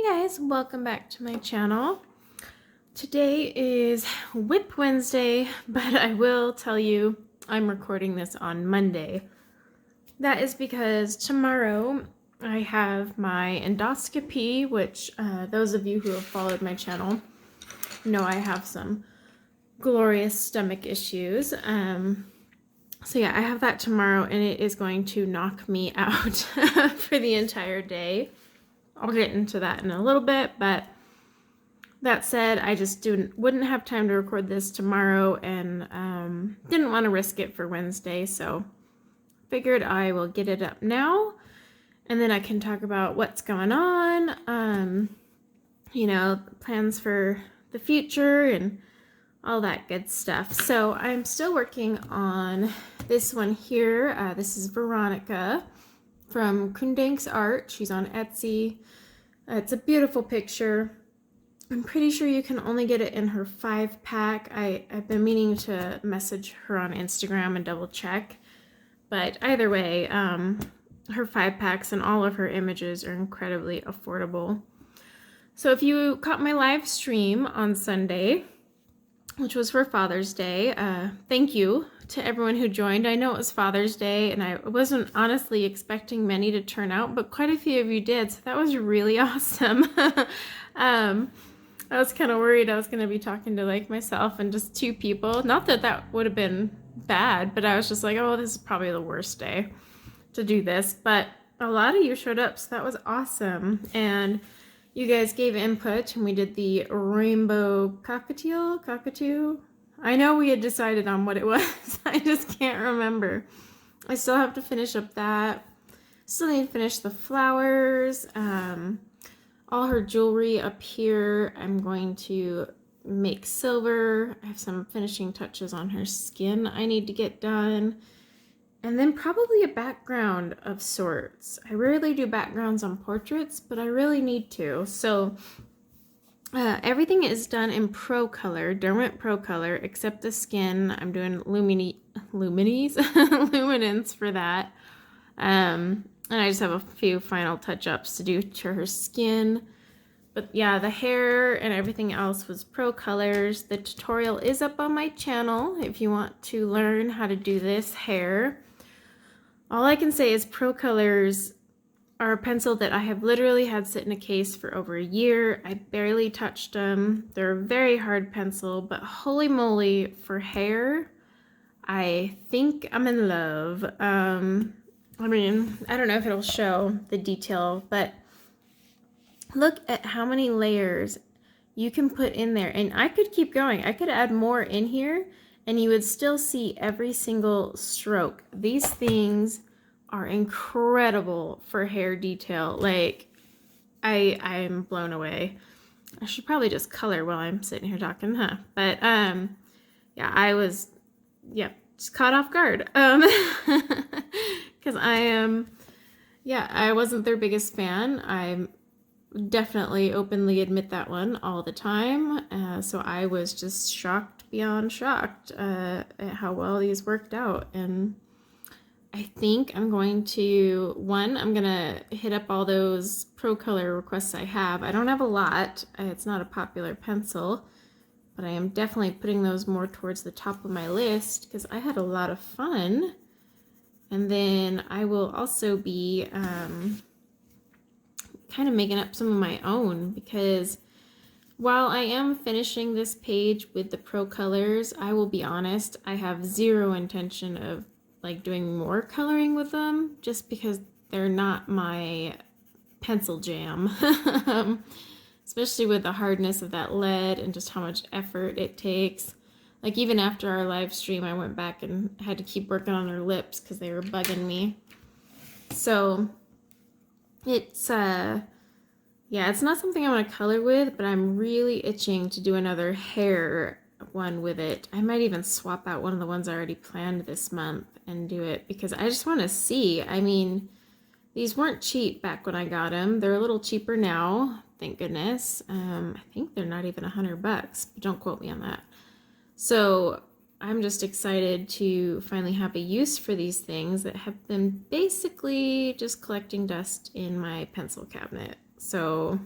guys, welcome back to my channel. Today is WIP Wednesday, but I will tell you I'm recording this on Monday. That is because tomorrow I have my endoscopy, which those of you who have followed my channel know I have some glorious stomach issues. So yeah, I have that tomorrow and it is going to knock me out for the entire day. I'll get into that in a little bit, but that said, I just wouldn't have time to record this tomorrow and didn't want to risk it for Wednesday, so figured I will get it up now and then I can talk about what's going on, you know, plans for the future and all that good stuff. So I'm still working on this one here. This is Veronica from Kundanks Art. She's on Etsy. It's a beautiful picture. I'm pretty sure you can only get it in her 5-pack. I've been meaning to message her on Instagram and double check. But either way, her 5-packs and all of her images are incredibly affordable. So if you caught my live stream on Sunday, which was for Father's Day, thank you to everyone who joined. I know it was Father's Day and I wasn't honestly expecting many to turn out, but quite a few of you did, so that was really awesome. I was kind of worried I was going to be talking to like myself and just 2 people. Not that that would have been bad, but I was just like, oh, this is probably the worst day to do this. But a lot of you showed up, so that was awesome. And you guys gave input and we did the rainbow cockatoo. I know we had decided on what it was. I just can't remember. I still have to finish up that. Still need to finish the flowers. All her jewelry up here, I'm going to make silver. I have some finishing touches on her skin I need to get done. And then probably a background of sorts. I rarely do backgrounds on portraits, but I really need to. So everything is done in Procolour, Derwent Procolour, except the skin. I'm doing luminance for that. And I just have a few final touch-ups to do to her skin. But yeah, the hair and everything else was Procolours. The tutorial is up on my channel if you want to learn how to do this hair. All I can say is Procolours are a pencil that I have literally had sit in a case for over a year. I barely touched them. They're a very hard pencil, but holy moly, for hair, I think I'm in love. I mean, I don't know if it'll show the detail, but look at how many layers you can put in there. And I could keep going. I could add more in here and you would still see every single stroke. These things are incredible for hair detail. Like, I'm blown away. I should probably just color while I'm sitting here talking, huh? But, yeah, I was, just caught off guard. Because I wasn't their biggest fan. I definitely openly admit that one all the time. So I was just shocked beyond shocked at how well these worked out. And I think I'm going to, I'm going to hit up all those Procolour requests I have. I don't have a lot. It's not a popular pencil, but I am definitely putting those more towards the top of my list because I had a lot of fun. And then I will also be kind of making up some of my own because while I am finishing this page with the Procolours, I will be honest, I have zero intention of like doing more coloring with them just because they're not my pencil jam. Especially with the hardness of that lead and just how much effort it takes. Like even after our live stream, I went back and had to keep working on her lips because they were bugging me. So it's it's not something I want to color with, but I'm really itching to do another hair one with it. I might even swap out one of the ones I already planned this month and do it because I just want to see. I mean, these weren't cheap back when I got them. They're a little cheaper now, thank goodness. I think they're not even $100, but don't quote me on that. So I'm just excited to finally have a use for these things that have been basically just collecting dust in my pencil cabinet. So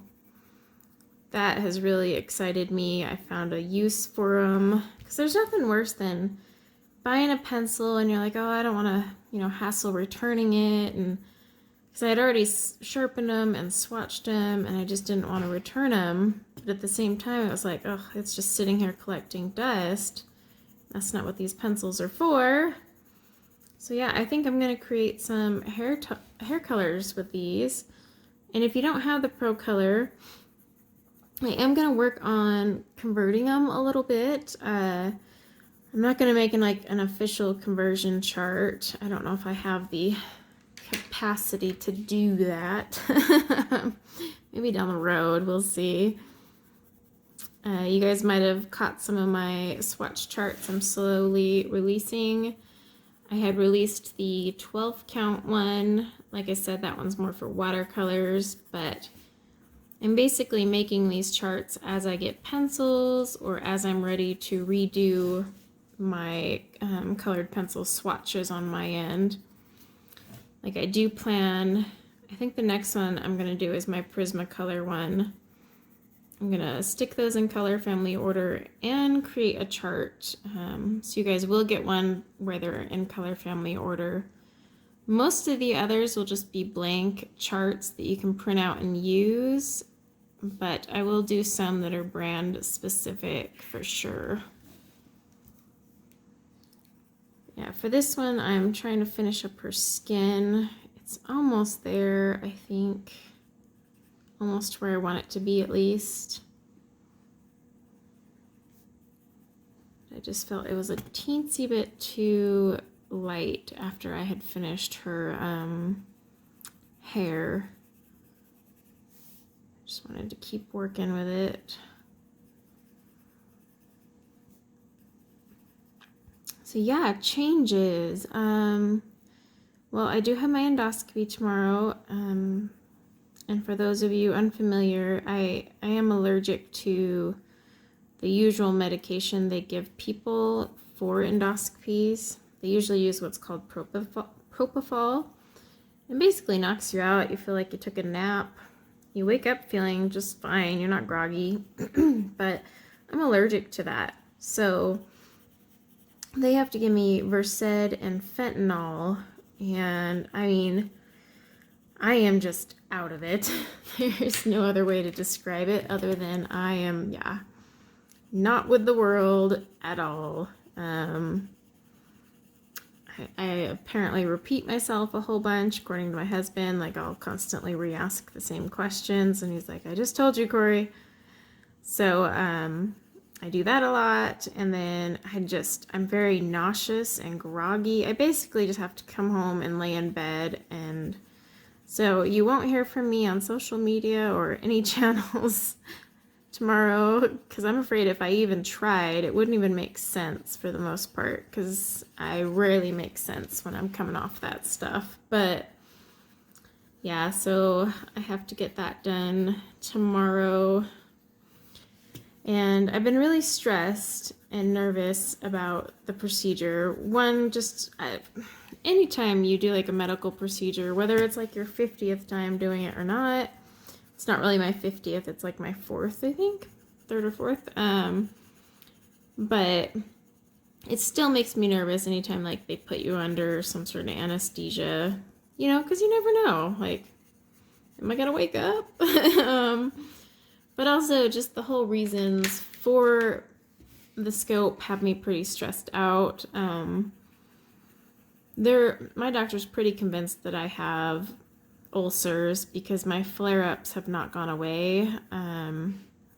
that has really excited me. I found a use for them because there's nothing worse than buying a pencil and you're like, oh, I don't want to, you know, hassle returning it, and because I had already sharpened them and swatched them and I just didn't want to return them. But at the same time, it was like, oh, it's just sitting here collecting dust. That's not what these pencils are for. So yeah, I think I'm going to create some hair colors with these. And if you don't have the Procolour, I am going to work on converting them a little bit. I'm not going to make an official conversion chart. I don't know if I have the capacity to do that. Maybe down the road, we'll see. You guys might have caught some of my swatch charts I'm slowly releasing. I had released the 12 count one. Like I said, that one's more for watercolors, but I'm basically making these charts as I get pencils or as I'm ready to redo my colored pencil swatches on my end. Like I do plan, I think the next one I'm going to do is my Prismacolor one. I'm going to stick those in color family order and create a chart. So you guys will get one where they're in color family order. Most of the others will just be blank charts that you can print out and use, but I will do some that are brand specific for sure. Yeah, for this one, I'm trying to finish up her skin. It's almost there, I think. Almost where I want it to be, at least. I just felt it was a teensy bit too light after I had finished her hair. Just wanted to keep working with it. So yeah, changes. Well, I do have my endoscopy tomorrow. And for those of you unfamiliar, I am allergic to the usual medication they give people for endoscopies. They usually use what's called propofol. It basically knocks you out. You feel like you took a nap. You wake up feeling just fine. You're not groggy. But I'm allergic to that. So they have to give me Versed and fentanyl, and I mean, I am just out of it. There's no other way to describe it other than I am, yeah, not with the world at all. I apparently repeat myself a whole bunch, according to my husband. Like, I'll constantly re-ask the same questions, and he's like, I just told you, Corey. So, I do that a lot, and then I'm very nauseous and groggy. I basically just have to come home and lay in bed, and so you won't hear from me on social media or any channels tomorrow, because I'm afraid if I even tried, it wouldn't even make sense for the most part, because I rarely make sense when I'm coming off that stuff. But yeah, so I have to get that done tomorrow. And I've been really stressed and nervous about the procedure. One, just anytime you do like a medical procedure, whether it's like your 50th time doing it or not, it's not really my 50th, it's like my 4th, I think, 3rd or 4th. But it still makes me nervous anytime like they put you under some sort of anesthesia, you know, because you never know, like, am I gonna wake up? But also just the whole reasons for the scope have me pretty stressed out. My doctor's pretty convinced that I have ulcers because my flare-ups have not gone away,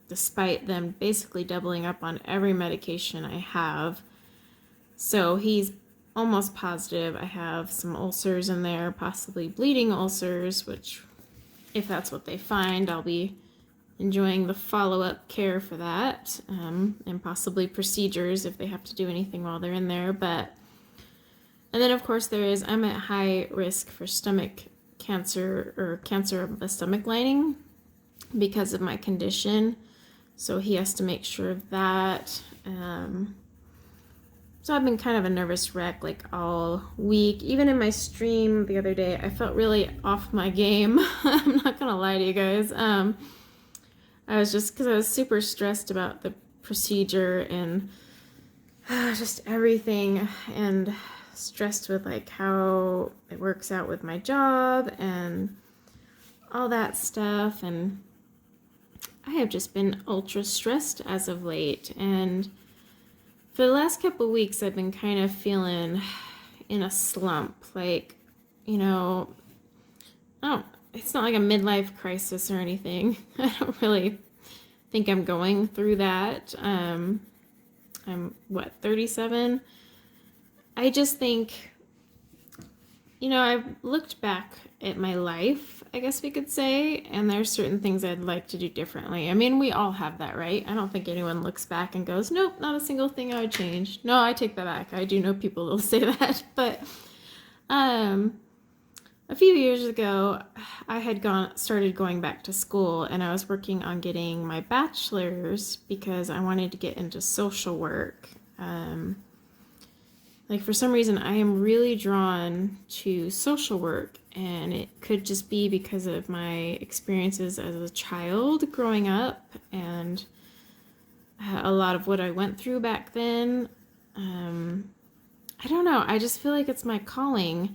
despite them basically doubling up on every medication I have. So he's almost positive I have some ulcers in there, possibly bleeding ulcers, which if that's what they find, I'll be enjoying the follow-up care for that, and possibly procedures if they have to do anything while they're in there. And then of course I'm at high risk for stomach cancer or cancer of the stomach lining because of my condition. So he has to make sure of that. So I've been kind of a nervous wreck like all week. Even in my stream the other day, I felt really off my game. I'm not gonna lie to you guys. I was just, because I was super stressed about the procedure and just everything, and stressed with like how it works out with my job and all that stuff. And I have just been ultra stressed as of late. And for the last couple of weeks, I've been kind of feeling in a slump. Like, you know, it's not like a midlife crisis or anything. I don't really think I'm going through that. I'm 37? I just think, I've looked back at my life, I guess we could say, and there's certain things I'd like to do differently. I mean, we all have that, right? I don't think anyone looks back and goes, nope, not a single thing I would change. No, I take that back. I do know people that'll say that, but a few years ago, I had started going back to school, and I was working on getting my bachelor's because I wanted to get into social work. Like, for some reason, I am really drawn to social work, and it could just be because of my experiences as a child growing up and a lot of what I went through back then. I don't know. I just feel like it's my calling.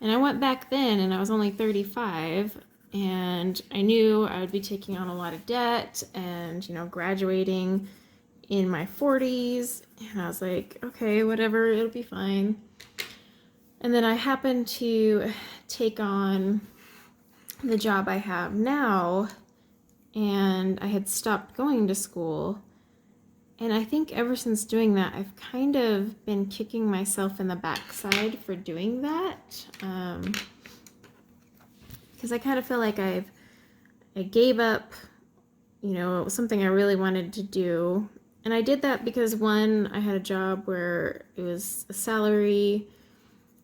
And I went back then, and I was only 35, and I knew I would be taking on a lot of debt and, graduating in my 40s. And I was like, okay, whatever, it'll be fine. And then I happened to take on the job I have now, and I had stopped going to school. And I think ever since doing that, I've kind of been kicking myself in the backside for doing that. Because I kind of feel like I gave up, something I really wanted to do. And I did that because, one, I had a job where it was a salary,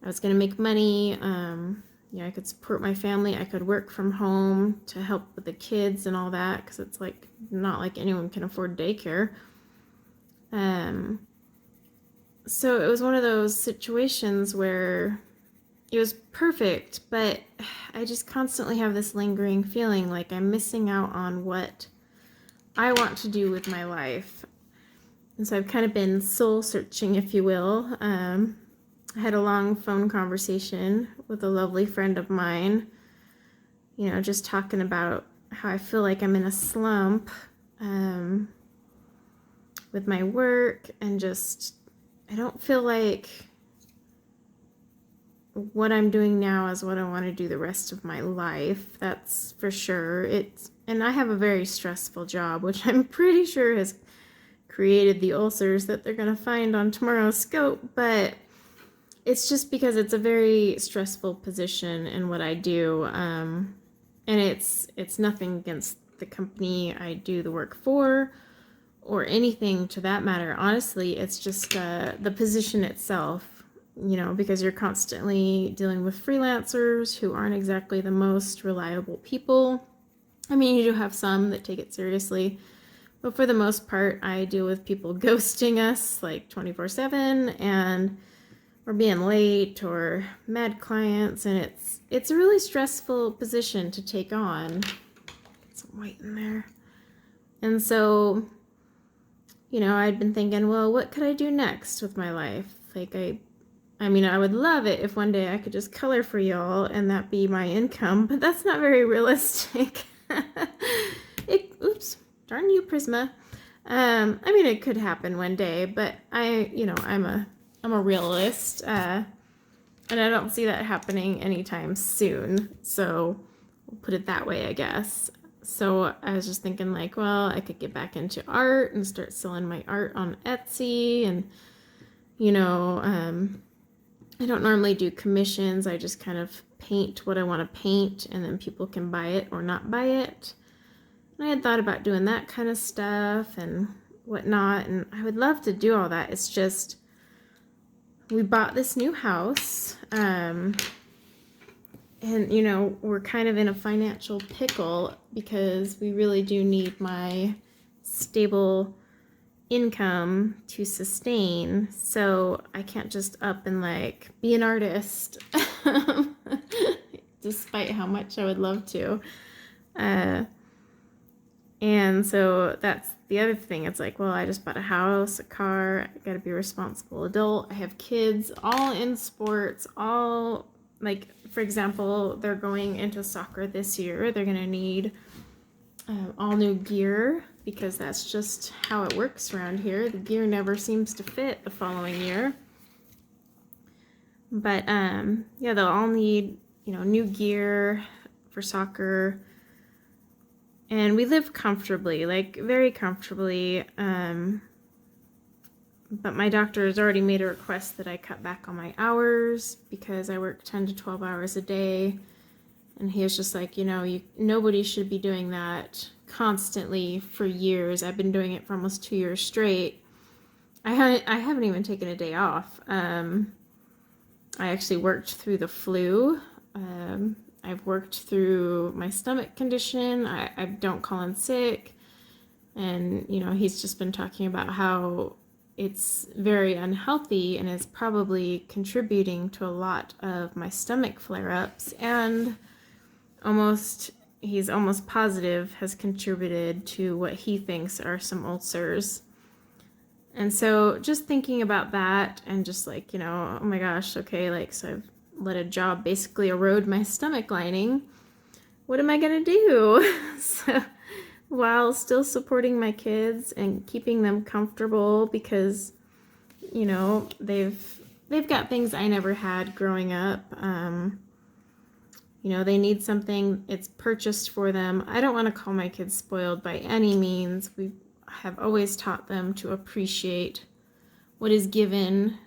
I was going to make money, I could support my family, I could work from home to help with the kids and all that, because it's like not like anyone can afford daycare. So it was one of those situations where it was perfect, but I just constantly have this lingering feeling like I'm missing out on what I want to do with my life. And so I've kind of been soul searching, if you will. I had a long phone conversation with a lovely friend of mine, just talking about how I feel like I'm in a slump with my work, and just, I don't feel like what I'm doing now is what I want to do the rest of my life. That's for sure. And I have a very stressful job, which I'm pretty sure has created the ulcers that they're going to find on tomorrow's scope, but it's just because it's a very stressful position in what I do. And it's nothing against the company I do the work for, or anything to that matter. Honestly, it's just the position itself, because you're constantly dealing with freelancers who aren't exactly the most reliable people. I mean, you do have some that take it seriously, but for the most part, I deal with people ghosting us like 24/7, and or being late, or mad clients, and it's a really stressful position to take on. Get some white in there. And so, I'd been thinking, well, what could I do next with my life? Like, I mean, I would love it if one day I could just color for y'all and that be my income, but that's not very realistic. Oops, darn you, Prisma. I mean, it could happen one day, but I'm a realist, and I don't see that happening anytime soon. So we'll put it that way, I guess. So I was just thinking, like, well, I could get back into art and start selling my art on Etsy. And, I don't normally do commissions. I just kind of paint what I want to paint, and then people can buy it or not buy it. And I had thought about doing that kind of stuff and whatnot, and I would love to do all that. It's just, we bought this new house, and we're kind of in a financial pickle because we really do need my stable income to sustain. So I can't just up and like be an artist despite how much I would love to. And so that's the other thing. It's like, well, I just bought a house, a car, I gotta be a responsible adult. I have kids all in sports, all like, for example, they're going into soccer this year. They're gonna need all new gear because that's just how it works around here. The gear never seems to fit the following year. But yeah, they'll all need, new gear for soccer. And we live comfortably, like very comfortably. But my doctor has already made a request that I cut back on my hours because I work 10 to 12 hours a day. And he was just like, nobody should be doing that constantly for years. I've been doing it for almost 2 years straight. I haven't even taken a day off. I actually worked through the flu. I've worked through my stomach condition. I don't call in sick. And, he's just been talking about how it's very unhealthy and is probably contributing to a lot of my stomach flare-ups, and he's almost positive has contributed to what he thinks are some ulcers. And so just thinking about that and just like, oh my gosh, okay, like, so I've let a job basically erode my stomach lining. What am I gonna do? So, while still supporting my kids and keeping them comfortable because, they've got things I never had growing up. They need something, it's purchased for them. I don't want to call my kids spoiled by any means. We have always taught them to appreciate what is given.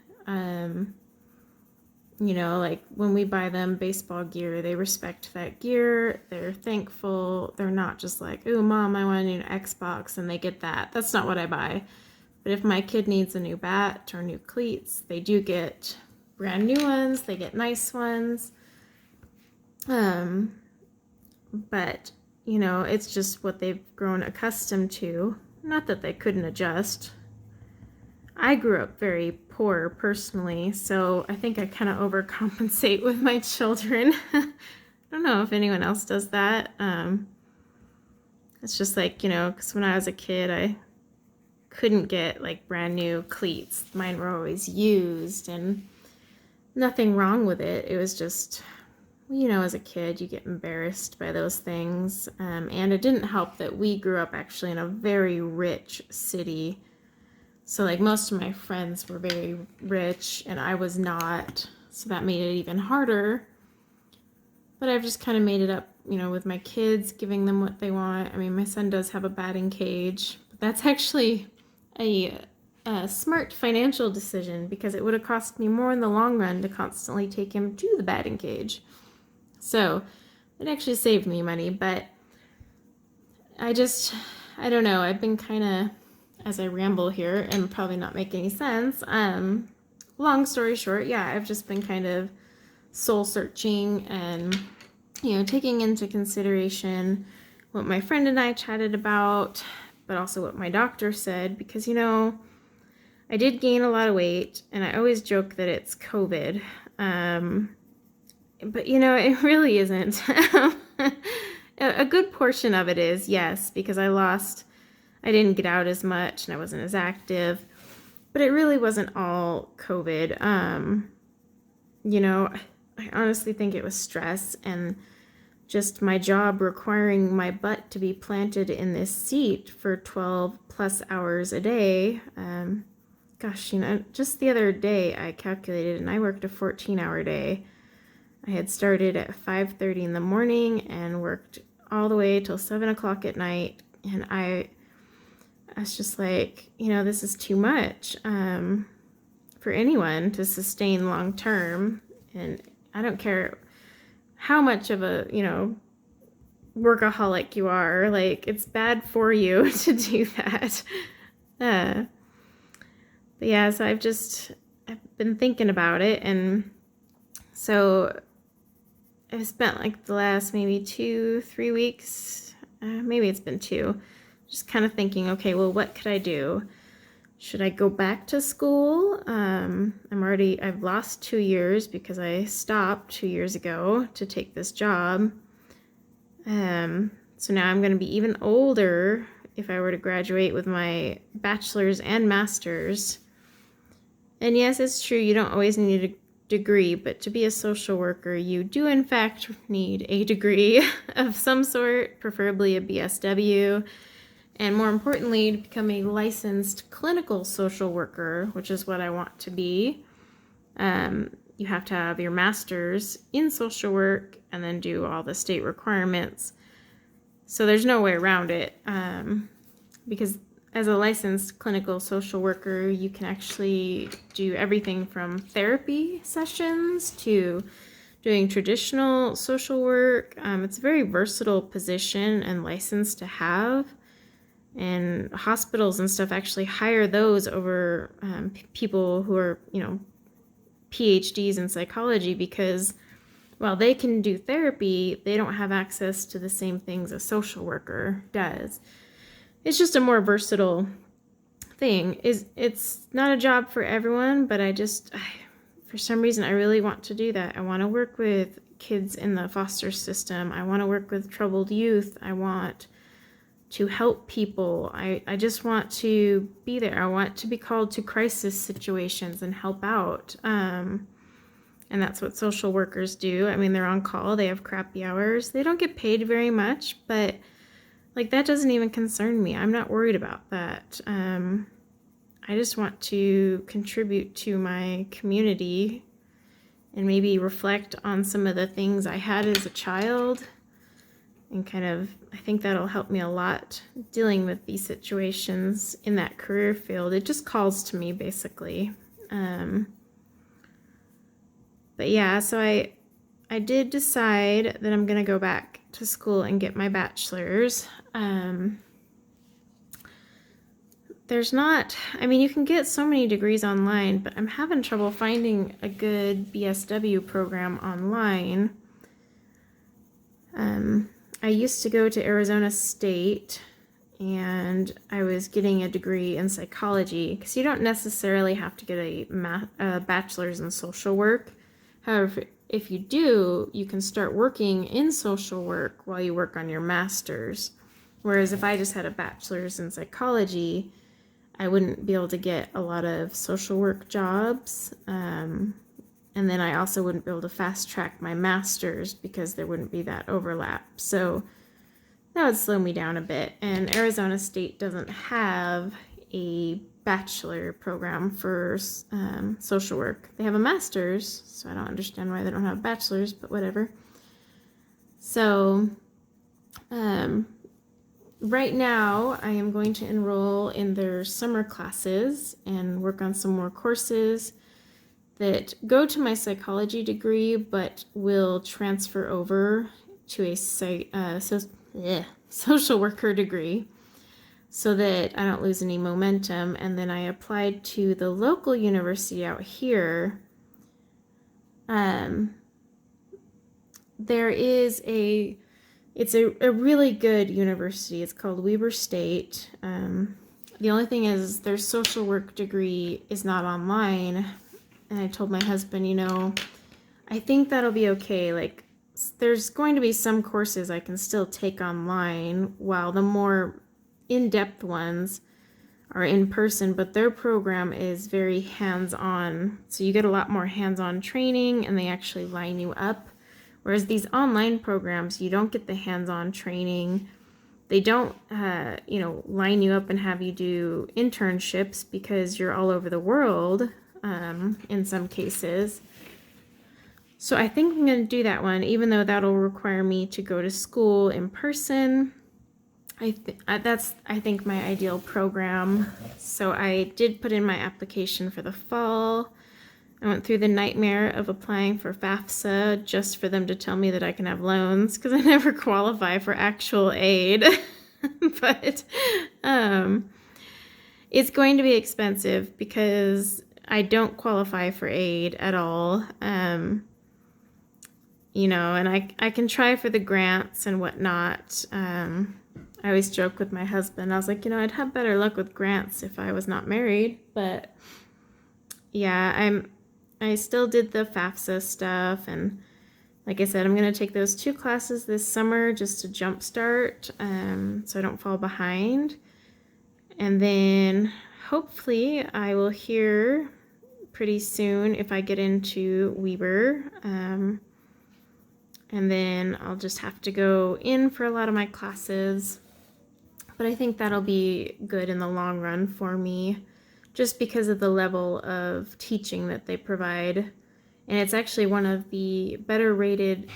Like when we buy them baseball gear, they respect that gear. They're thankful. They're not just like, oh, Mom, I want a new Xbox, and they get that. That's not what I buy. But if my kid needs a new bat or new cleats, they do get brand new ones. They get nice ones. But, it's just what they've grown accustomed to. Not that they couldn't adjust. I grew up very poor personally, so I think I kind of overcompensate with my children. I don't know if anyone else does that. It's just like, because when I was a kid, I couldn't get like brand new cleats. Mine were always used, and nothing wrong with it. It was just, as a kid, you get embarrassed by those things. And it didn't help that we grew up actually in a very rich city. So like most of my friends were very rich and I was not. So that made it even harder. But I've just kind of made it up, with my kids, giving them what they want. I mean, my son does have a batting cage, but that's actually a smart financial decision because it would have cost me more in the long run to constantly take him to the batting cage. So it actually saved me money, but I don't know. I've been kind of, as I ramble here and probably not make any sense, long story short, yeah, I've just been kind of soul searching and, taking into consideration what my friend and I chatted about, but also what my doctor said, because, I did gain a lot of weight, and I always joke that it's COVID, but, it really isn't. A good portion of it is, yes, because I didn't get out as much and I wasn't as active, but it really wasn't all COVID. I honestly think it was stress and just my job requiring my butt to be planted in this seat for 12 plus hours a day. Just the other day I calculated and I worked a 14-hour day. I had started at 5:30 in the morning and worked all the way till 7 o'clock at night. And I was just like, this is too much for anyone to sustain long term. And I don't care how much of a, workaholic you are, like, it's bad for you to do that. But yeah, so I've been thinking about it. And so I've spent like the last maybe 2-3 weeks, maybe it's been 2, just kind of thinking, okay, well, what could I do? Should I go back to school? I've lost 2 years because I stopped 2 years ago to take this job. So now I'm going to be even older if I were to graduate with my bachelor's and master's. And yes, it's true, you don't always need a degree, but to be a social worker, you do in fact need a degree of some sort, preferably a BSW. And more importantly, to become a licensed clinical social worker, which is what I want to be, you have to have your master's in social work and then do all the state requirements. So there's no way around it, because as a licensed clinical social worker, you can actually do everything from therapy sessions to doing traditional social work. It's a very versatile position and license to have. And hospitals and stuff actually hire those over people who are, PhDs in psychology, because while they can do therapy, they don't have access to the same things a social worker does. It's just a more versatile thing. It's not a job for everyone, but for some reason, I really want to do that. I want to work with kids in the foster system. I want to work with troubled youth. I want to help people. I just want to be there. I want to be called to crisis situations and help out. And that's what social workers do. I mean, they're on call. They have crappy hours. They don't get paid very much, but that doesn't even concern me. I'm not worried about that. I just want to contribute to my community and maybe reflect on some of the things I had as a child, and I think that'll help me a lot dealing with these situations in that career field. It just calls to me, basically. But yeah, so I did decide that I'm going to go back to school and get my bachelor's. You can get so many degrees online, but I'm having trouble finding a good BSW program online. I used to go to Arizona State, and I was getting a degree in psychology, because you don't necessarily have to get a bachelor's in social work. However, if you do, you can start working in social work while you work on your master's. Whereas if I just had a bachelor's in psychology, I wouldn't be able to get a lot of social work jobs. And then I also wouldn't be able to fast track my master's because there wouldn't be that overlap. So that would slow me down a bit. And Arizona State doesn't have a bachelor program for social work. They have a master's, so I don't understand why they don't have a bachelor's, but whatever. So right now I am going to enroll in their summer classes and work on some more courses that go to my psychology degree but will transfer over to a social worker degree, so that I don't lose any momentum. And then I applied to the local university out here. It's a really good university. It's called Weber State. The only thing is their social work degree is not online. And I told my husband, I think that'll be okay. There's going to be some courses I can still take online, while the more in-depth ones are in person, but their program is very hands-on. So you get a lot more hands-on training, and they actually line you up. Whereas these online programs, you don't get the hands-on training. They don't, line you up and have you do internships, because you're all over the world in some cases. So I think I'm going to do that one, even though that'll require me to go to school in person. That's, I think, my ideal program. So I did put in my application for the fall. I went through the nightmare of applying for FAFSA just for them to tell me that I can have loans, because I never qualify for actual aid. But it's going to be expensive because I don't qualify for aid at all. And I can try for the grants and whatnot. I always joke with my husband. I was like, I'd have better luck with grants if I was not married. But yeah, I still did the FAFSA stuff, and like I said, I'm going to take those 2 classes this summer just to jumpstart, so I don't fall behind. And then hopefully I will hear pretty soon if I get into Weber. And then I'll just have to go in for a lot of my classes. But I think that'll be good in the long run for me, just because of the level of teaching that they provide. And it's actually one of the better rated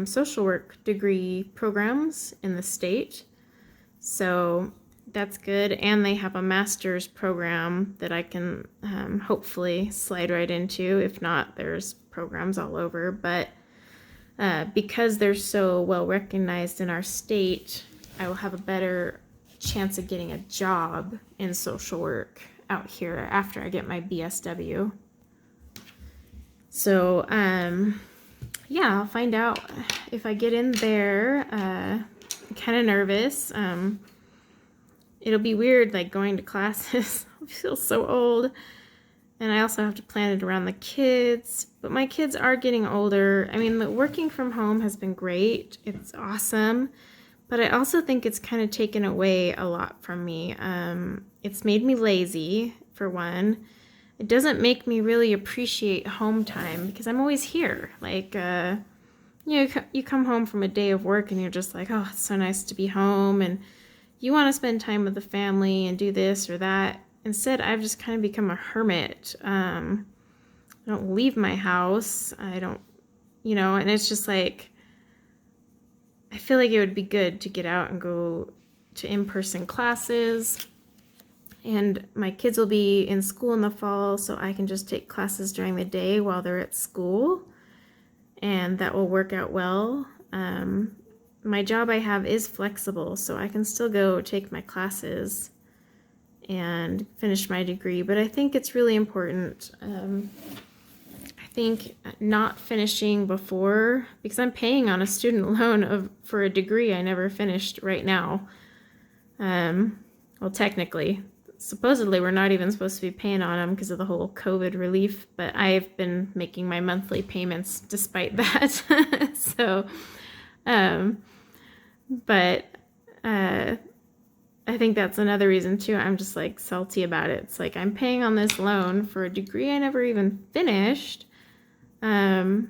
social work degree programs in the state. So that's good. And they have a master's program that I can hopefully slide right into. If not, there's programs all over. But because they're so well recognized in our state, I will have a better chance of getting a job in social work out here after I get my BSW. So, yeah, I'll find out if I get in there. I'm kind of nervous. It'll be weird, like, going to classes. I feel so old. And I also have to plan it around the kids. But my kids are getting older. I mean, the working from home has been great. It's awesome. But I also think it's kind of taken away a lot from me. It's made me lazy, for one. It doesn't make me really appreciate home time because I'm always here. Like, you come home from a day of work and you're just like, oh, it's so nice to be home. And you want to spend time with the family and do this or that. Instead, I've just kind of become a hermit. I don't leave my house. I don't, and it's just like, I feel like it would be good to get out and go to in-person classes. And my kids will be in school in the fall, so I can just take classes during the day while they're at school. And that will work out well. My job I have is flexible, so I can still go take my classes and finish my degree. But I think it's really important. I think not finishing before, because I'm paying on a student loan for a degree I never finished right now. Well, technically, supposedly we're not even supposed to be paying on them because of the whole COVID relief, but I've been making my monthly payments despite that. So, but I think that's another reason too. I'm just like salty about it. It's like I'm paying on this loan for a degree I never even finished. And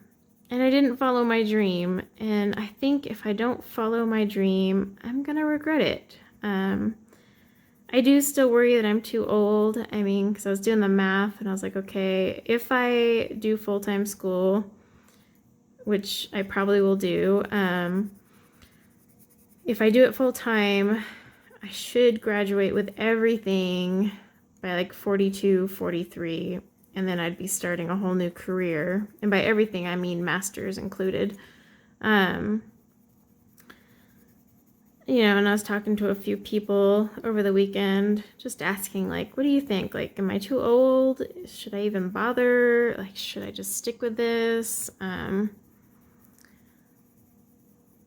I didn't follow my dream. And I think if I don't follow my dream, I'm going to regret it. I do still worry that I'm too old. I mean, because I was doing the math and I was like, okay, if I do full-time school, which I probably will do, if I do it full-time, I should graduate with everything by like 42, 43, and then I'd be starting a whole new career. And by everything, I mean master's included. And I was talking to a few people over the weekend, just asking, like, what do you think? Like, am I too old? Should I even bother? Like, should I just stick with this?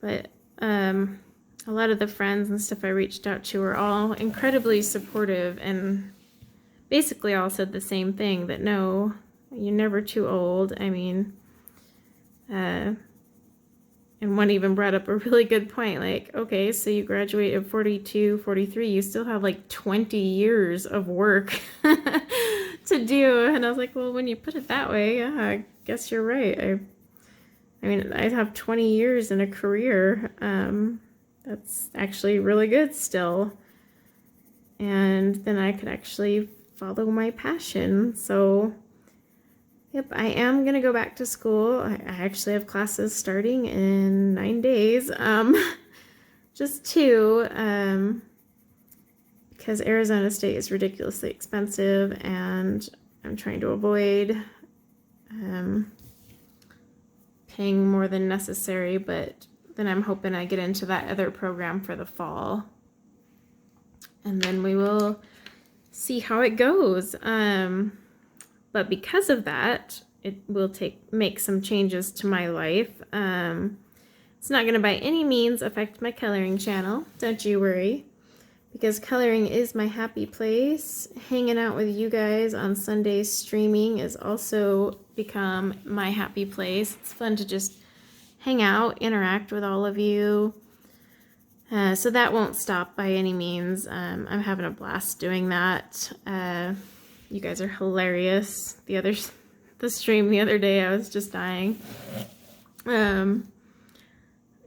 But a lot of the friends and stuff I reached out to were all incredibly supportive and basically all said the same thing, that no, you're never too old. I mean, and one even brought up a really good point, like, okay, so you graduate at 42, 43, you still have like 20 years of work to do. And I was like, well, when you put it that way, yeah, I guess you're right. I mean, I have 20 years in a career. That's actually really good still. And then I could actually follow my passion. So yep, I am going to go back to school. I actually have classes starting in 9 days. Just 2, because Arizona State is ridiculously expensive, and I'm trying to avoid paying more than necessary, but then I'm hoping I get into that other program for the fall. And then we will see how it goes. But because of that, it will make some changes to my life. It's not going to by any means affect my coloring channel. Don't you worry. Because coloring is my happy place. Hanging out with you guys on Sundays streaming has also become my happy place. It's fun to just hang out, interact with all of you. So that won't stop by any means. I'm having a blast doing that. You guys are hilarious. The stream the other day, I was just dying.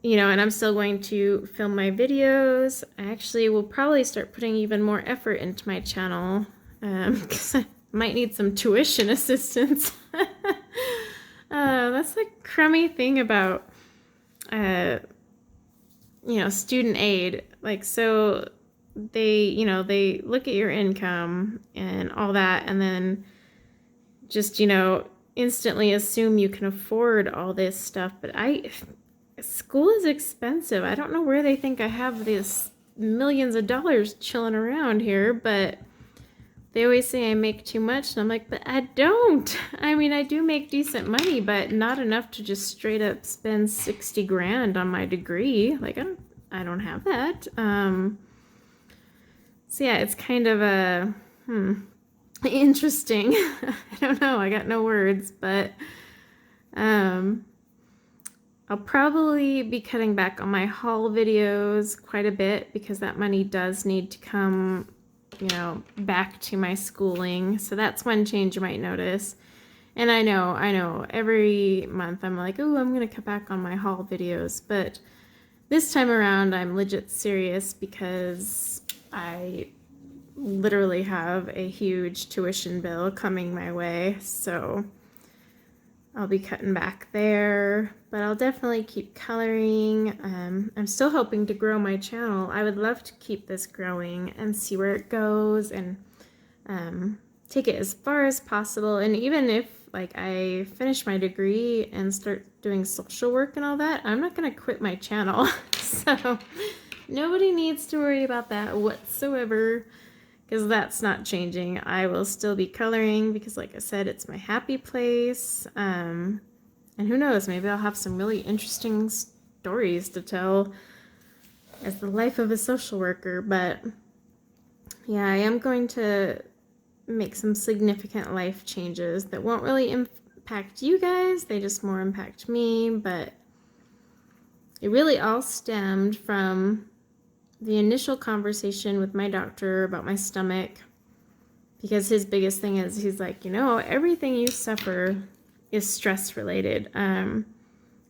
You know, and I'm still going to film my videos. I actually will probably start putting even more effort into my channel because I might need some tuition assistance. That's the crummy thing about, you know, student aid. Like, so they, you know, they look at your income and all that, and then just, you know, instantly assume you can afford all this stuff. But school is expensive. I don't know where they think I have these millions of dollars chilling around here, but they always say I make too much, and I'm like, but I don't. I mean, I do make decent money, but not enough to just straight up spend 60 grand on my degree. Like, I don't have that. So yeah, it's kind of a interesting. I don't know. I got no words, but I'll probably be cutting back on my haul videos quite a bit because that money does need to come, you know, back to my schooling. So that's one change you might notice. And I know, every month I'm like, oh, I'm going to cut back on my haul videos. But this time around, I'm legit serious because I literally have a huge tuition bill coming my way. So I'll be cutting back there, but I'll definitely keep coloring. I'm still hoping to grow my channel. I would love to keep this growing and see where it goes and take it as far as possible. And even if like I finish my degree and start doing social work and all that, I'm not going to quit my channel. So nobody needs to worry about that whatsoever, because that's not changing. I will still be coloring because, like I said, it's my happy place. And who knows, maybe I'll have some really interesting stories to tell as the life of a social worker. But yeah, I am going to make some significant life changes that won't really impact you guys. They just more impact me. But it really all stemmed from the initial conversation with my doctor about my stomach, because his biggest thing is he's like, you know, everything you suffer is stress related.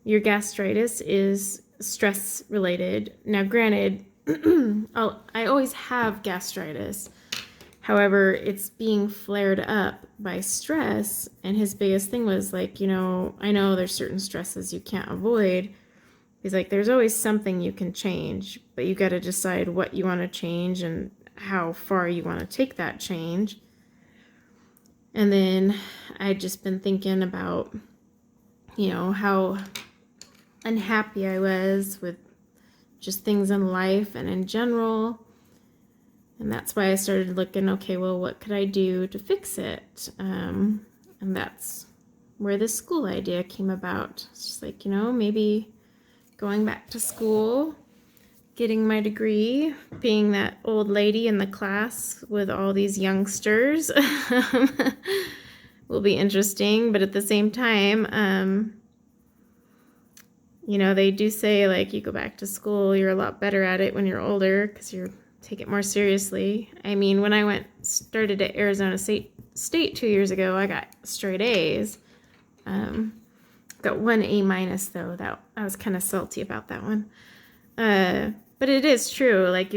Your gastritis is stress related. Now, granted, I always have gastritis. However, it's being flared up by stress. And his biggest thing was like, you know, I know there's certain stresses you can't avoid. He's like, there's always something you can change, but you got to decide what you want to change and how far you want to take that change. And then I'd just been thinking about, you know, how unhappy I was with just things in life and in general. And that's why I started looking, okay, well, what could I do to fix it? And that's where this school idea came about. It's just like, you know, maybe going back to school, getting my degree, being that old lady in the class with all these youngsters will be interesting. But at the same time, you know, they do say, like, you go back to school, you're a lot better at it when you're older because you take it more seriously. I mean, when I started at Arizona State 2 years ago, I got straight A's. Got 1 A- though. That I was kind of salty about that one. But it is true. Like,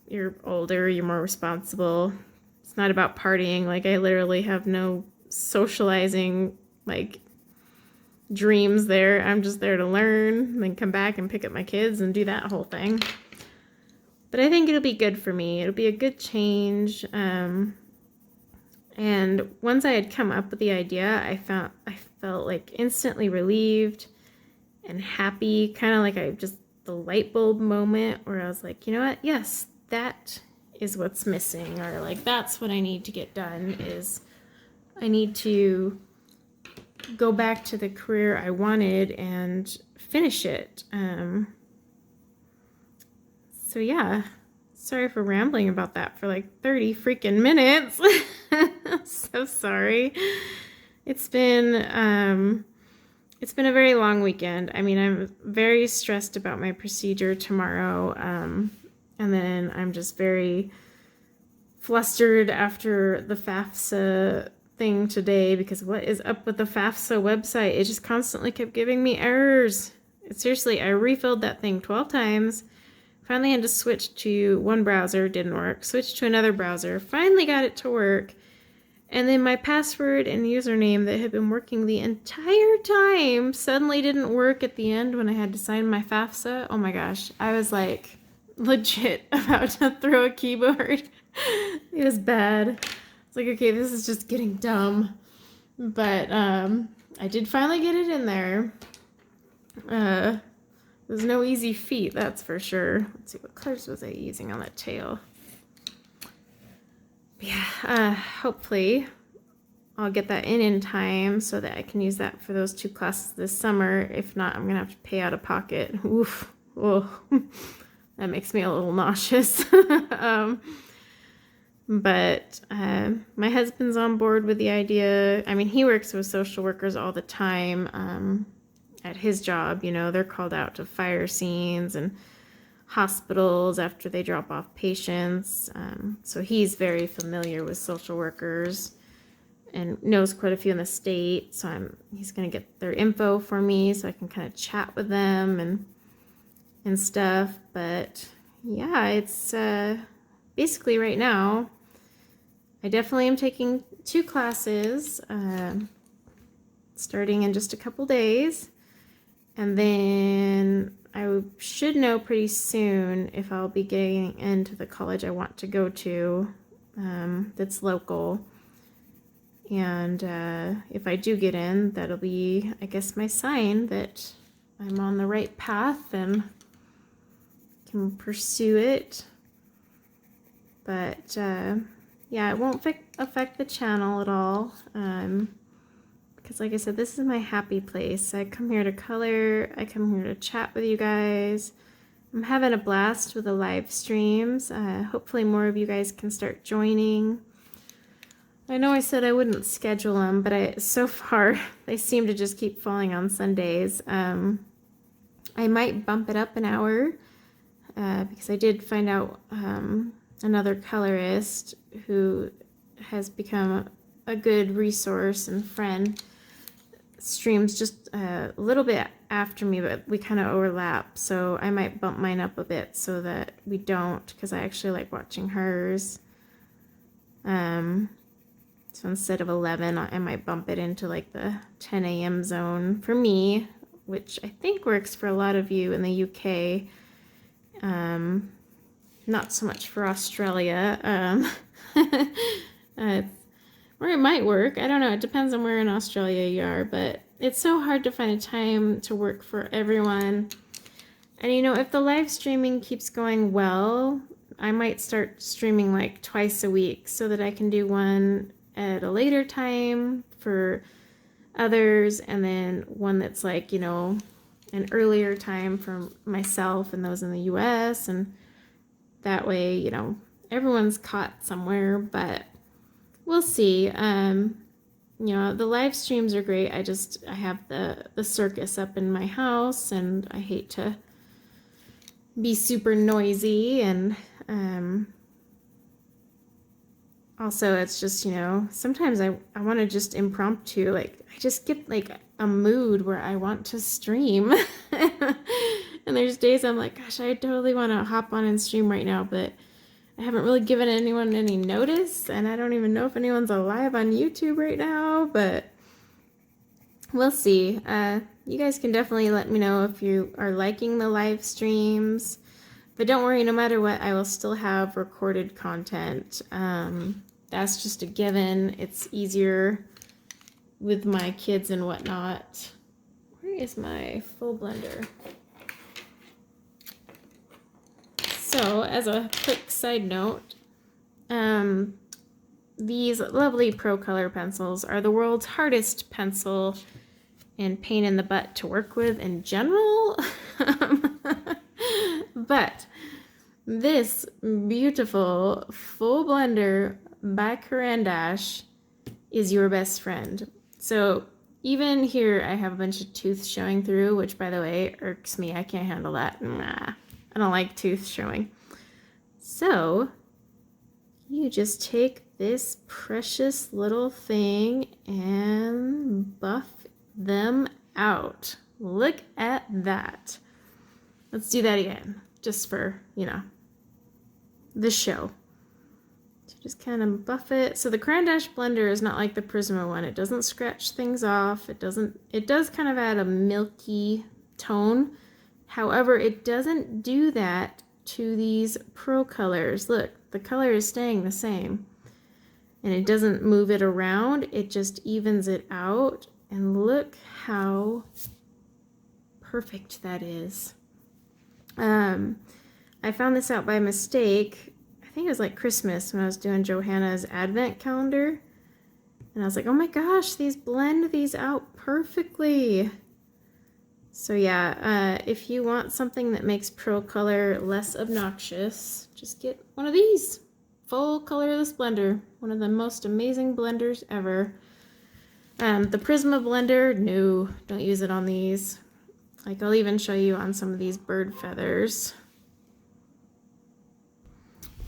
you're older, you're more responsible. It's not about partying. Like, I literally have no socializing, like, dreams there. I'm just there to learn and then come back and pick up my kids and do that whole thing. But I think it'll be good for me. It'll be a good change. And once I had come up with the idea, I felt like instantly relieved and happy, kind of like the light bulb moment where I was like, you know what? Yes, that is what's missing, or like that's what I need to get done. Is I need to go back to the career I wanted and finish it. So yeah, sorry for rambling about that for like 30 freaking minutes. So sorry. It's been it's been a very long weekend. I mean, I'm very stressed about my procedure tomorrow. And then I'm just very flustered after the FAFSA thing today, because what is up with the FAFSA website? It just constantly kept giving me errors. Seriously, I refilled that thing 12 times. Finally had to switch to one browser, didn't work. Switched to another browser, finally got it to work. And then my password and username that had been working the entire time suddenly didn't work at the end when I had to sign my FAFSA. Oh my gosh, I was like legit about to throw a keyboard. It was bad. It's like, okay, this is just getting dumb. But I did finally get it in there. There's no easy feat, that's for sure. Let's see, what colors was I using on that tail? Yeah, hopefully I'll get that in time so that I can use that for those 2 classes this summer. If not, I'm going to have to pay out of pocket. Oof. Oh, that makes me a little nauseous. But my husband's on board with the idea. I mean, he works with social workers all the time at his job. You know, they're called out to fire scenes and hospitals after they drop off patients. So he's very familiar with social workers and knows quite a few in the state. So he's going to get their info for me so I can kind of chat with them and stuff. But yeah, it's basically right now, I definitely am taking 2 classes starting in just a couple days. And then I should know pretty soon if I'll be getting into the college I want to go to that's local. And if I do get in, that'll be, I guess, my sign that I'm on the right path and can pursue it. But yeah, it won't affect the channel at all. Because like I said, this is my happy place. I come here to color. I come here to chat with you guys. I'm having a blast with the live streams. Hopefully more of you guys can start joining. I know I said I wouldn't schedule them, but so far they seem to just keep falling on Sundays. I might bump it up an hour because I did find out another colorist who has become a good resource and friend streams just a little bit after me, but we kind of overlap, so I might bump mine up a bit so that we don't, because I actually like watching hers. So instead of 11, I might bump it into like the 10 a.m. zone for me, which I think works for a lot of you in the UK. Not so much for Australia. Or it might work. I don't know. It depends on where in Australia you are, but it's so hard to find a time to work for everyone. And you know, if the live streaming keeps going well, I might start streaming like twice a week so that I can do one at a later time for others, and then one that's like, you know, an earlier time for myself and those in the US, and that way, you know, everyone's caught somewhere. But we'll see. You know, the live streams are great. I have the circus up in my house, and I hate to be super noisy, and also it's just, you know, sometimes I want to just impromptu, like I just get like a mood where I want to stream. And there's days I'm like, gosh, I totally want to hop on and stream right now, but I haven't really given anyone any notice, and I don't even know if anyone's alive on YouTube right now, but we'll see. You guys can definitely let me know if you are liking the live streams, but don't worry, no matter what, I will still have recorded content. That's just a given. It's easier with my kids and whatnot. Where is my full blender? So, as a quick side note, these lovely Procolour pencils are the world's hardest pencil and pain in the butt to work with in general. But this beautiful full blender by Kundanks is your best friend. So even here I have a bunch of tooth showing through, which by the way irks me. I can't handle that. Nah, I don't like tooth showing. So you just take this precious little thing and buff them out. Look at that. Let's do that again, just for, you know, the show. So just kind of buff it. So the Crayon Dash blender is not like the Prisma one. It doesn't scratch things off. It does kind of add a milky tone. However, it doesn't do that to these Procolours. Look, the color is staying the same. And it doesn't move it around. It just evens it out. And look how perfect that is. I found this out by mistake. I think it was like Christmas when I was doing Johanna's advent calendar. And I was like, oh my gosh, these blend these out perfectly. So yeah, if you want something that makes Procolour less obnoxious, just get one of these. Full colorless blender. One of the most amazing blenders ever. The Prisma blender, no, don't use it on these. Like I'll even show you on some of these bird feathers.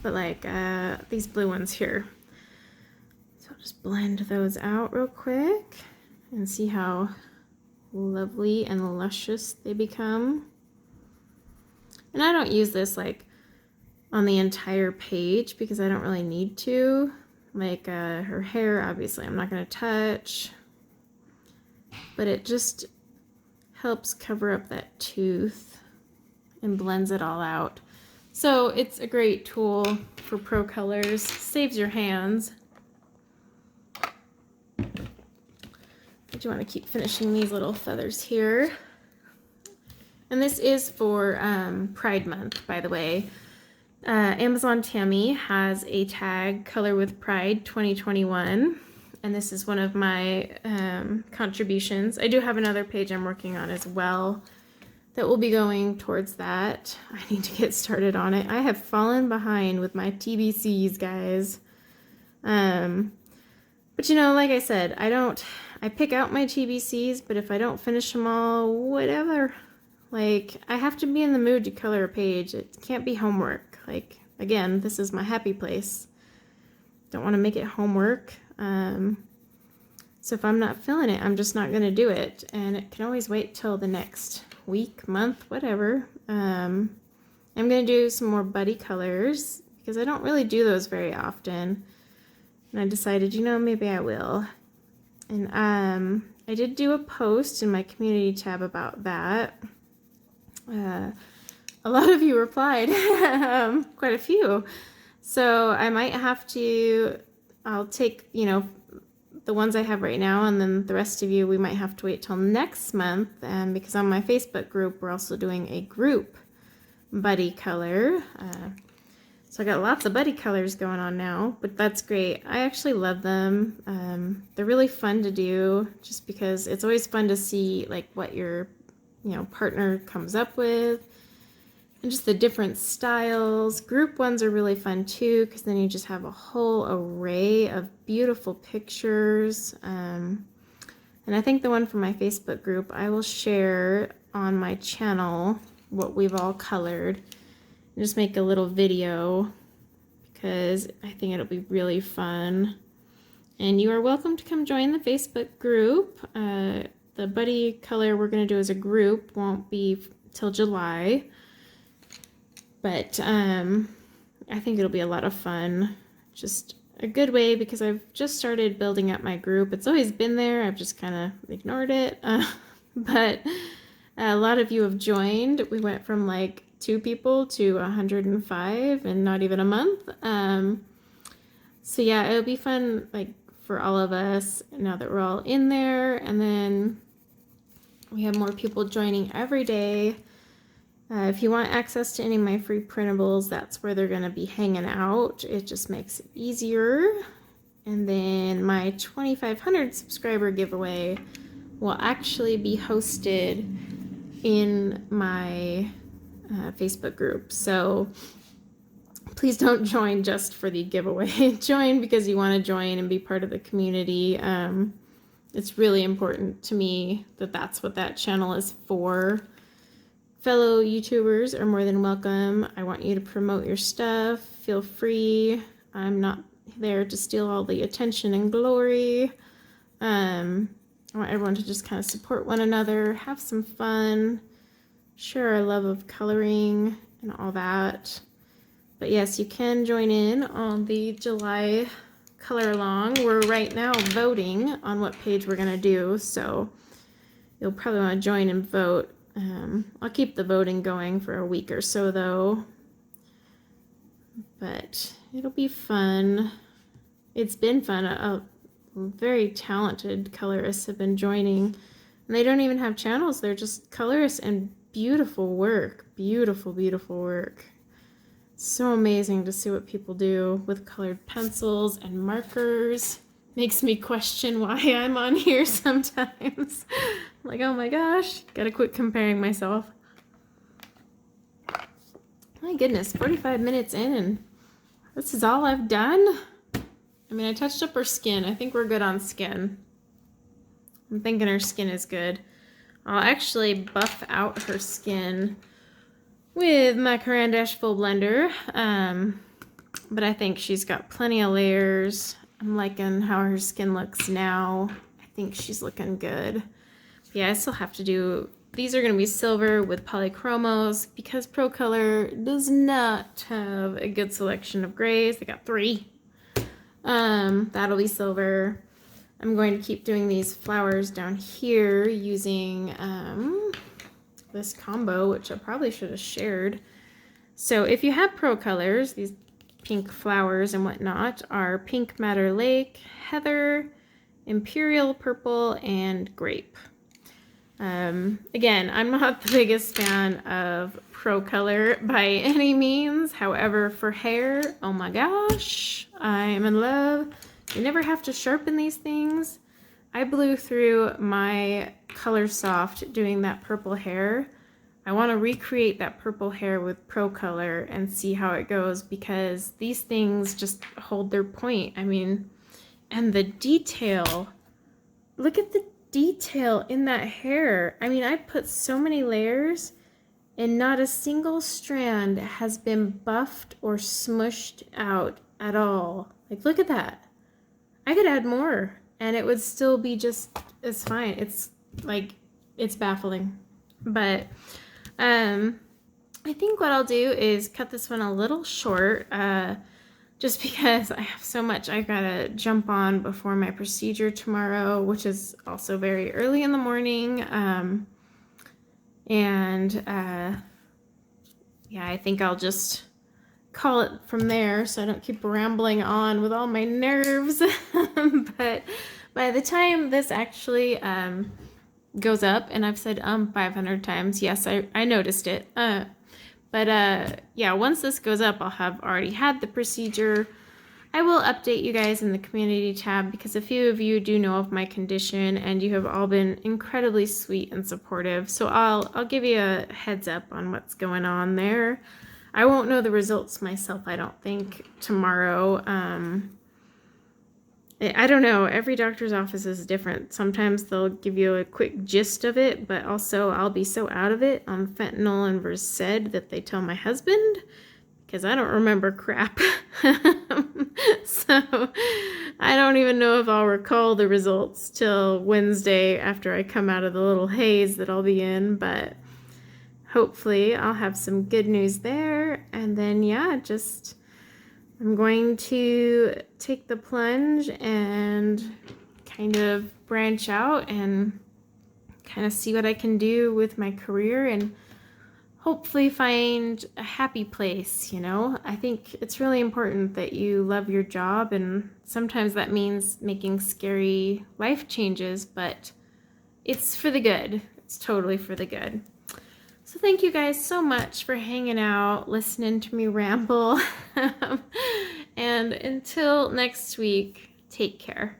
But like these blue ones here. So I'll just blend those out real quick and see how lovely and luscious they become. And I don't use this like on the entire page because I don't really need to. Like her hair, obviously I'm not going to touch. But it just helps cover up that tooth and blends it all out. So it's a great tool for Procolours. Saves your hands. But you want to keep finishing these little feathers here. And this is for Pride Month, by the way. Amazon Tammy has a tag, Color with Pride 2021. And this is one of my contributions. I do have another page I'm working on as well that will be going towards that. I need to get started on it. I have fallen behind with my TBCs, guys. But you know, like I said, I pick out my TBCs, but if I don't finish them all, whatever. Like, I have to be in the mood to color a page. It can't be homework. Like, again, this is my happy place. Don't want to make it homework. So if I'm not feeling it, I'm just not going to do it. And it can always wait till the next week, month, whatever. I'm going to do some more buddy colors because I don't really do those very often. And I decided, you know, maybe I will. And I did do a post in my community tab about that. A lot of you replied, quite a few. So I might have to, I'll take, you know, the ones I have right now, and then the rest of you, we might have to wait till next month, because on my Facebook group, we're also doing a group buddy color. So I got lots of buddy colors going on now, but that's great. I actually love them. They're really fun to do just because it's always fun to see like what your, you know, partner comes up with. And just the different styles. Group ones are really fun too, because then you just have a whole array of beautiful pictures. And I think the one from my Facebook group, I will share on my channel what we've all colored. And just make a little video, because I think it'll be really fun. And you are welcome to come join the Facebook group. The buddy color we're going to do as a group won't be till July. But I think it'll be a lot of fun. Just a good way, because I've just started building up my group. It's always been there. I've just kind of ignored it. But a lot of you have joined. We went from like 2 people to 105 in not even a month. So yeah, it'll be fun like for all of us now that we're all in there. And then we have more people joining every day. If you want access to any of my free printables, that's where they're going to be hanging out. It just makes it easier. And then my 2,500 subscriber giveaway will actually be hosted in my Facebook group. So please don't join just for the giveaway. Join because you want to join and be part of the community. it's really important to me that that's what that channel is for. Fellow YouTubers are more than welcome. I want you to promote your stuff. Feel free. I'm not there to steal all the attention and glory. I want everyone to just kind of support one another, have some fun, share our love of coloring and all that. But yes, you can join in on the July color along. We're right now voting on what page we're going to do, so you'll probably want to join and vote. I'll keep the voting going for a week or so though, but it'll be fun. It's been fun. Very talented colorists have been joining, and they don't even have channels. They're just colorists, and beautiful work. Beautiful, beautiful work. So amazing to see what people do with colored pencils and markers. Makes me question why I'm on here sometimes. Like, oh my gosh, gotta quit comparing myself. My goodness, 45 minutes in and this is all I've done? I mean, I touched up her skin. I think we're good on skin. I'm thinking her skin is good. I'll actually buff out her skin with my Caran d'Ache Full Blender. But I think she's got plenty of layers. I'm liking how her skin looks now. I think she's looking good. But yeah, I still have to do, these are going to be silver with polychromos because Procolour does not have a good selection of grays. They got 3. That'll be silver. I'm going to keep doing these flowers down here using this combo, which I probably should have shared. So if you have Procolours, these pink flowers and whatnot are Pink Madder Lake, Heather, Imperial Purple, and Grape. Again, I'm not the biggest fan of Procolour by any means. However, for hair, oh my gosh, I am in love. You never have to sharpen these things. I blew through my Color Soft doing that purple hair. I want to recreate that purple hair with Procolour and see how it goes because these things just hold their point. I mean, and the detail. Look at the detail in that hair. I mean, I put so many layers and not a single strand has been buffed or smushed out at all. Like, look at that. I could add more and it would still be just as fine. It's like, it's baffling. But I think what I'll do is cut this one a little short, just because I have so much I gotta jump on before my procedure tomorrow, which is also very early in the morning. Yeah, I think I'll just call it from there so I don't keep rambling on with all my nerves. But by the time this actually goes up, and I've said 500 times, yes, I noticed it. Yeah, once this goes up, I'll have already had the procedure. I will update you guys in the community tab because a few of you do know of my condition and you have all been incredibly sweet and supportive. So I'll give you a heads up on what's going on there. I won't know the results myself, I don't think, tomorrow. I don't know. Every doctor's office is different. Sometimes they'll give you a quick gist of it, but also I'll be so out of it on fentanyl and Versed that they tell my husband because I don't remember crap. So I don't even know if I'll recall the results till Wednesday after I come out of the little haze that I'll be in, but hopefully I'll have some good news there. And then, yeah, just I'm going to take the plunge and kind of branch out and kind of see what I can do with my career and hopefully find a happy place, you know? I think it's really important that you love your job, and sometimes that means making scary life changes, but it's for the good. It's totally for the good. So thank you guys so much for hanging out, listening to me ramble. And until next week, take care.